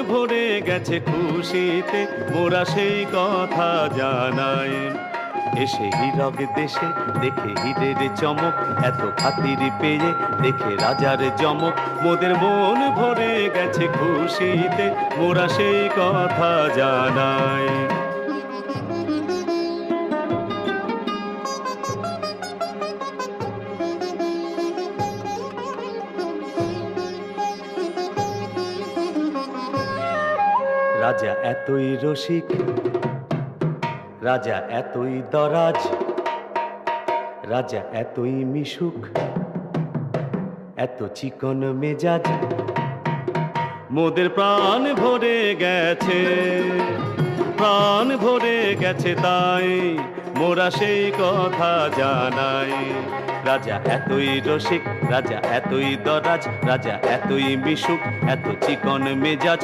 ভরে গেছে খুশিতে, মোরা সেই কথা জানাই। এসে হীরক দেশে দেখে হীরের চমক, এত খাতির পেয়ে দেখে রাজার জমক, মোদের মন ভরে গেছে খুশিতে, মোরা সেই কথা জানাই। রাজা এতই রসিক, রাজা এতই দরাজ, রাজা এতই মিশুক, এত চিকন মেজাজ, মোদের প্রাণ ভরে গেছে, প্রাণ ভরে গেছে, তাই মোরা সেই কথা জানাই। রাজা এতই রসিক, রাজা এতই দরাজ, রাজা এতই মিশুক, এত চিকন মেজাজ।